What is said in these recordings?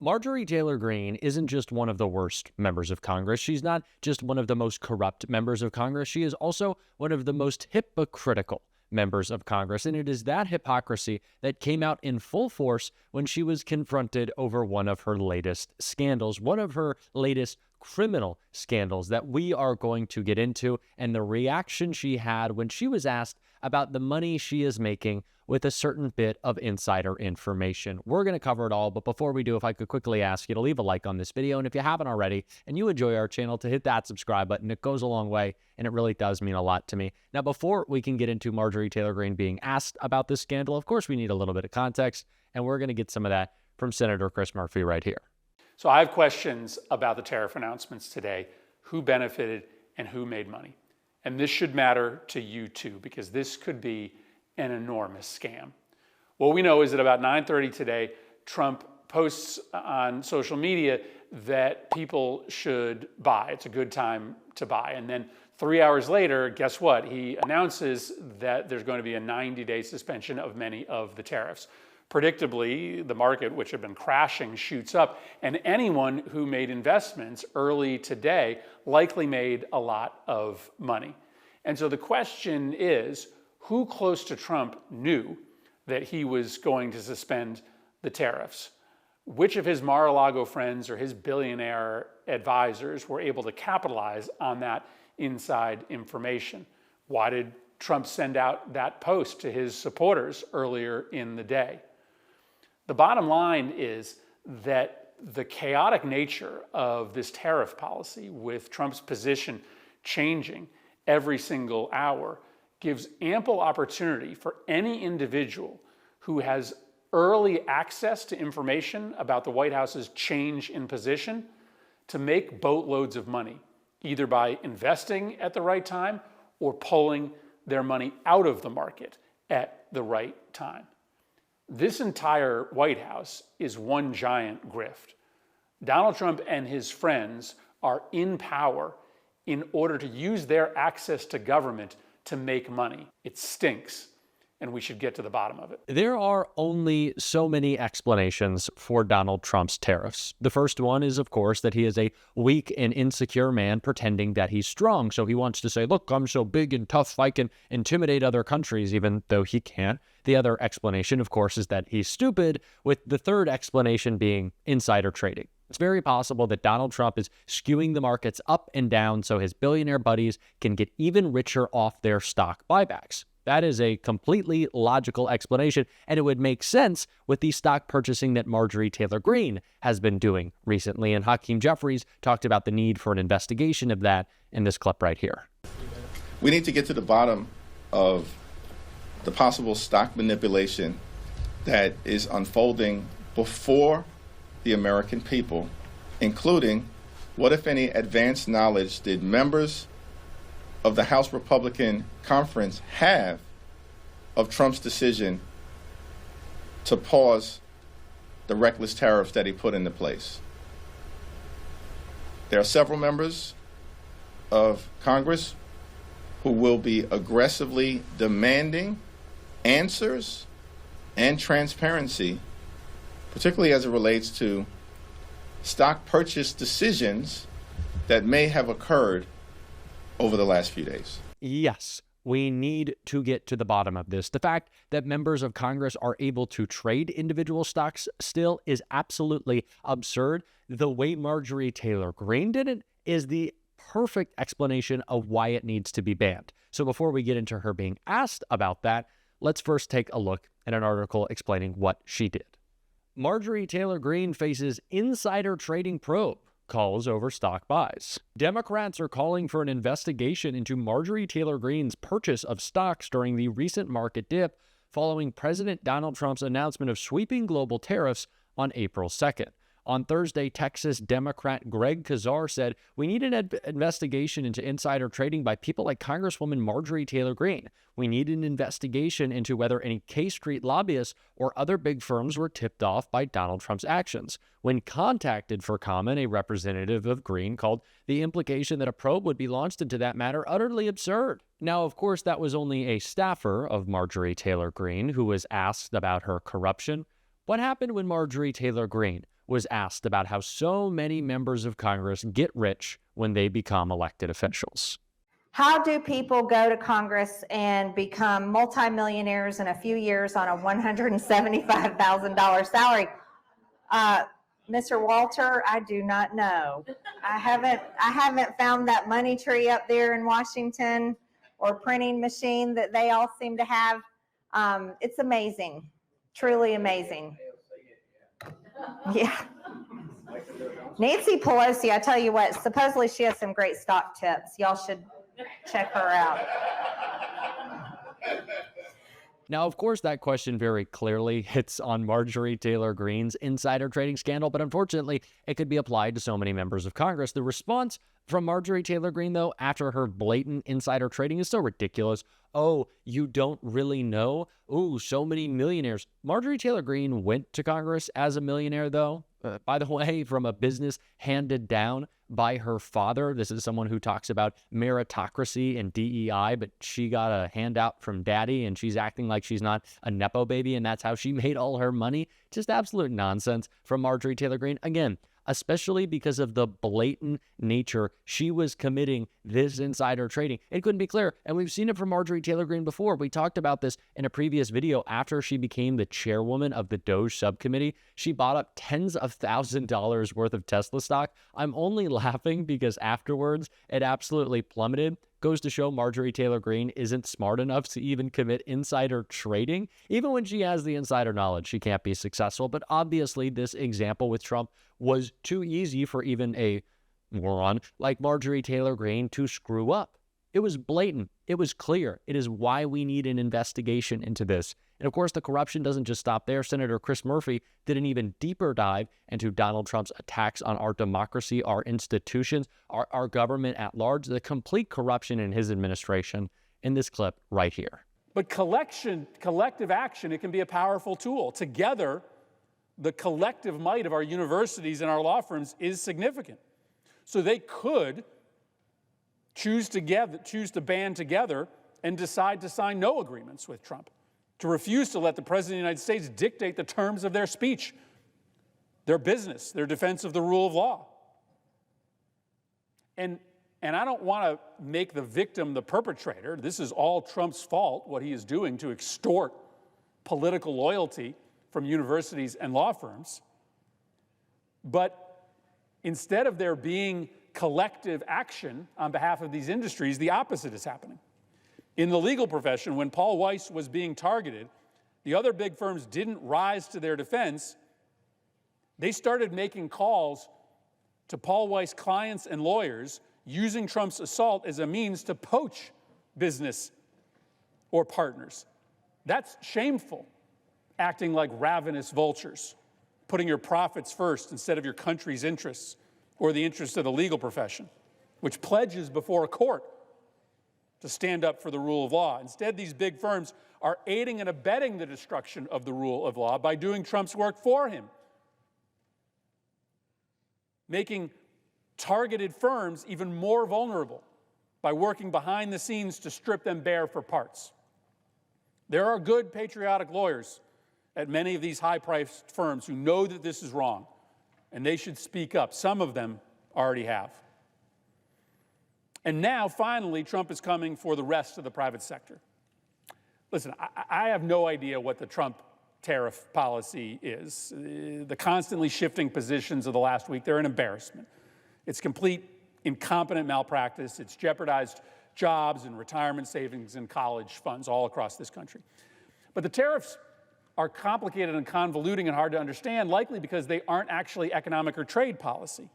Marjorie Taylor Greene isn't just one of the worst members of Congress. She's not just one of the most corrupt members of Congress. She is also one of the most hypocritical members of Congress. And it is that hypocrisy that came out in full force when she was confronted over one of her latest scandals, one of her latest criminal scandals that we are going to get into, and the reaction she had when she was asked about the money she is making with a certain bit of insider information. We're going to cover it all, but before we do, if I could quickly ask you to leave a like on this video, and if you haven't already and you enjoy our channel, to hit that subscribe button. It goes a long way, and it really does mean a lot to me. Now, before we can get into Marjorie Taylor Greene being asked about this scandal, of course, we need a little bit of context, and we're going to get some of that from Senator Chris Murphy right here. So I have questions about the tariff announcements today, who benefited and who made money. And this should matter to you too, because this could be an enormous scam. What we know is that about 9:30 today, Trump posts on social media that people should buy. It's a good time to buy. And then 3 hours later, guess what? He announces that there's going to be a 90-day suspension of many of the tariffs. Predictably, the market, which had been crashing, shoots up, and anyone who made investments early today likely made a lot of money. And so the question is, who close to Trump knew that he was going to suspend the tariffs? Which of his Mar-a-Lago friends or his billionaire advisors were able to capitalize on that inside information? Why did Trump send out that post to his supporters earlier in the day? The bottom line is that the chaotic nature of this tariff policy, with Trump's position changing every single hour, gives ample opportunity for any individual who has early access to information about the White House's change in position to make boatloads of money, either by investing at the right time or pulling their money out of the market at the right time. This entire White House is one giant grift. Donald Trump and his friends are in power in order to use their access to government to make money. It stinks, and we should get to the bottom of it. There are only so many explanations for Donald Trump's tariffs. The first one is, of course, that he is a weak and insecure man pretending that he's strong. So he wants to say, look, I'm so big and tough, I can intimidate other countries, even though he can't. The other explanation, of course, is that he's stupid, with the third explanation being insider trading. It's very possible that Donald Trump is skewing the markets up and down so his billionaire buddies can get even richer off their stock buybacks. That is a completely logical explanation, and it would make sense with the stock purchasing that Marjorie Taylor Greene has been doing recently. And Hakeem Jeffries talked about the need for an investigation of that in this clip right here. We need to get to the bottom of the possible stock manipulation that is unfolding before the American people, including what, if any, advanced knowledge did members of the House Republican Conference have of Trump's decision to pause the reckless tariffs that he put into place. There are several members of Congress who will be aggressively demanding answers and transparency, particularly as it relates to stock purchase decisions that may have occurred over the last few days. Yes, we need to get to the bottom of this. The fact that members of Congress are able to trade individual stocks still is absolutely absurd. The way Marjorie Taylor Greene did it is the perfect explanation of why it needs to be banned. So before we get into her being asked about that, let's first take a look at an article explaining what she did. Marjorie Taylor Greene faces insider trading probe, calls over stock buys. Democrats are calling for an investigation into Marjorie Taylor Greene's purchase of stocks during the recent market dip following President Donald Trump's announcement of sweeping global tariffs on April 2nd. On Thursday, Texas Democrat Greg Kazar said, "We need an investigation into insider trading by people like Congresswoman Marjorie Taylor Greene. We need an investigation into whether any K Street lobbyists or other big firms were tipped off by Donald Trump's actions." When contacted for comment, a representative of Greene called the implication that a probe would be launched into that matter utterly absurd. Now, of course, that was only a staffer of Marjorie Taylor Greene who was asked about her corruption. What happened when Marjorie Taylor Greene was asked about how so many members of Congress get rich when they become elected officials. How do people go to Congress and become multimillionaires in a few years on a $175,000 salary? Mr. Walter, I do not know. I haven't found that money tree up there in Washington or printing machine that they all seem to have. It's amazing, truly amazing. Yeah. Nancy Pelosi, I tell you what, supposedly she has some great stock tips. Y'all should check her out. Now, of course, that question very clearly hits on Marjorie Taylor Greene's insider trading scandal, but unfortunately, it could be applied to so many members of Congress. The response from Marjorie Taylor Greene, though, after her blatant insider trading is so ridiculous. Oh, you don't really know? Ooh, so many millionaires. Marjorie Taylor Greene went to Congress as a millionaire, though, by the way, from a business handed down by her father. This is someone who talks about meritocracy and DEI, but she got a handout from daddy and she's acting like she's not a Nepo baby and that's how she made all her money. Just absolute nonsense from Marjorie Taylor Greene. Again, especially because of the blatant nature she was committing this insider trading. It couldn't be clearer. And we've seen it from Marjorie Taylor Greene before. We talked about this in a previous video. After she became the chairwoman of the DOJ subcommittee, she bought up tens of thousands of dollars worth of Tesla stock. I'm only laughing because afterwards it absolutely plummeted. Goes to show Marjorie Taylor Greene isn't smart enough to even commit insider trading. Even when she has the insider knowledge, she can't be successful. But obviously, this example with Trump was too easy for even a moron like Marjorie Taylor Greene to screw up. It was blatant. It was clear. It is why we need an investigation into this. And of course, the corruption doesn't just stop there. Senator Chris Murphy did an even deeper dive into Donald Trump's attacks on our democracy, our institutions, our government at large, the complete corruption in his administration in this clip right here. But collective action, it can be a powerful tool. Together, the collective might of our universities and our law firms is significant. So they could choose to band together and decide to sign no agreements with Trump, to refuse to let the President of the United States dictate the terms of their speech, their business, their defense of the rule of law. And I don't want to make the victim the perpetrator. This is all Trump's fault, what he is doing to extort political loyalty from universities and law firms. But instead of there being collective action on behalf of these industries, the opposite is happening. In the legal profession, when Paul Weiss was being targeted, the other big firms didn't rise to their defense. They started making calls to Paul Weiss clients and lawyers using Trump's assault as a means to poach business or partners. That's shameful, acting like ravenous vultures, putting your profits first instead of your country's interests or the interests of the legal profession, which pledges before a court to stand up for the rule of law. Instead, these big firms are aiding and abetting the destruction of the rule of law by doing Trump's work for him, making targeted firms even more vulnerable by working behind the scenes to strip them bare for parts. There are good, patriotic lawyers at many of these high-priced firms who know that this is wrong, and they should speak up. Some of them already have. And now, finally, Trump is coming for the rest of the private sector. Listen, I have no idea what the Trump tariff policy is. The constantly shifting positions of the last week, they're an embarrassment. It's complete incompetent malpractice. It's jeopardized jobs and retirement savings and college funds all across this country. But the tariffs are complicated and convoluting and hard to understand, likely because they aren't actually economic or trade policy.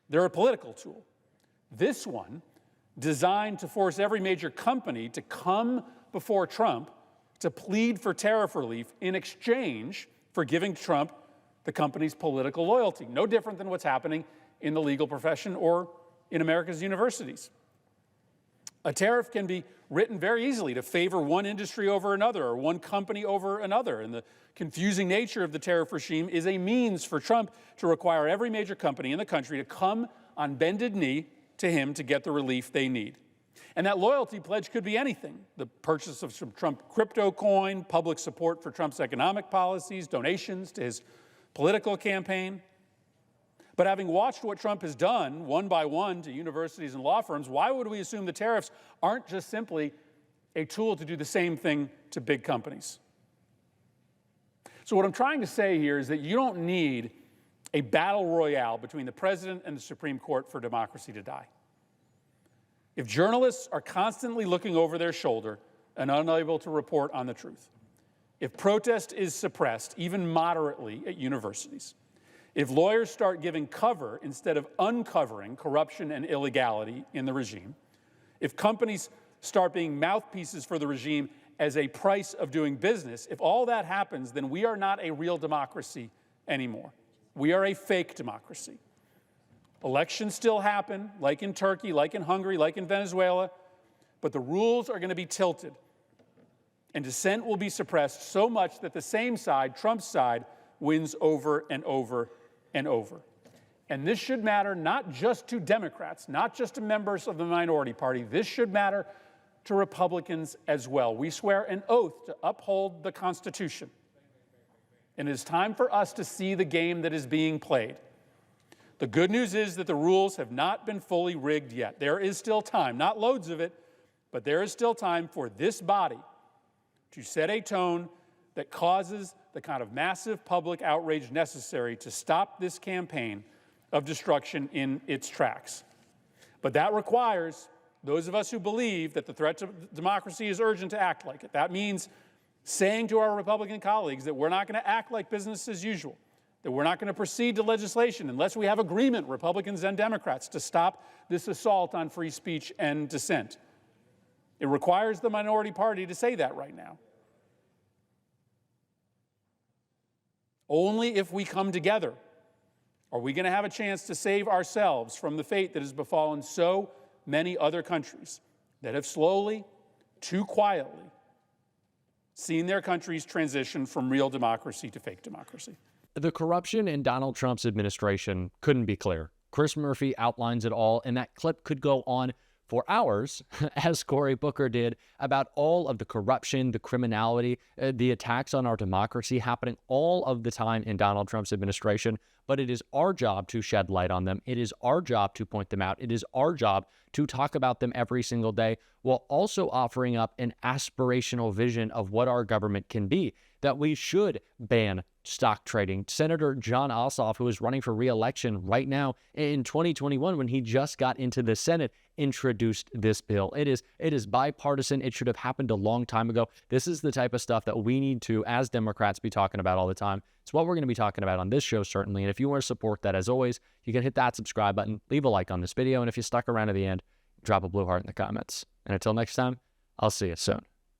They're a political tool. This one, designed to force every major company to come before Trump to plead for tariff relief in exchange for giving Trump the company's political loyalty. No different than what's happening in the legal profession or in America's universities. A tariff can be written very easily to favor one industry over another or one company over another. And the confusing nature of the tariff regime is a means for Trump to require every major company in the country to come on bended knee to him to get the relief they need. And that loyalty pledge could be anything: the purchase of some Trump crypto coin, public support for Trump's economic policies, donations to his political campaign. But having watched what Trump has done one by one to universities and law firms, why would we assume the tariffs aren't just simply a tool to do the same thing to big companies? So what I'm trying to say here is that you don't need a battle royale between the president and the Supreme Court for democracy to die. If journalists are constantly looking over their shoulder and unable to report on the truth, if protest is suppressed, even moderately at universities, if lawyers start giving cover instead of uncovering corruption and illegality in the regime, if companies start being mouthpieces for the regime as a price of doing business, if all that happens, then we are not a real democracy anymore. We are a fake democracy. Elections still happen, like in Turkey, like in Hungary, like in Venezuela, but the rules are going to be tilted, and dissent will be suppressed so much that the same side, Trump's side, wins over and over and over. And this should matter not just to Democrats, not just to members of the minority party. This should matter to Republicans as well. We swear an oath to uphold the Constitution. And it is time for us to see the game that is being played. The good news is that the rules have not been fully rigged yet. There is still time, not loads of it, but there is still time for this body to set a tone that causes the kind of massive public outrage necessary to stop this campaign of destruction in its tracks. But that requires those of us who believe that the threat to democracy is urgent to act like it. That means saying to our Republican colleagues that we're not going to act like business as usual, that we're not going to proceed to legislation unless we have agreement, Republicans and Democrats, to stop this assault on free speech and dissent. It requires the minority party to say that right now. Only if we come together are we going to have a chance to save ourselves from the fate that has befallen so many other countries that have slowly, too quietly, seen their countries transition from real democracy to fake democracy. The corruption in Donald Trump's administration couldn't be clearer. Chris Murphy outlines it all, and that clip could go on for hours, as Cory Booker did, about all of the corruption, the criminality, the attacks on our democracy happening all of the time in Donald Trump's administration. But it is our job to shed light on them. It is our job to point them out. It is our job to talk about them every single day, while also offering up an aspirational vision of what our government can be, that we should ban stock trading. Senator Jon Ossoff, who is running for re-election right now in 2021, when he just got into the Senate, introduced this bill. It is bipartisan. It should have happened a long time ago. This is the type of stuff that we need to, as Democrats, be talking about all the time. It's what we're going to be talking about on this show, certainly. And if you want to support that, as always, you can hit that subscribe button, leave a like on this video, and if you stuck around to the end, drop a blue heart in the comments. And until next time, I'll see you soon.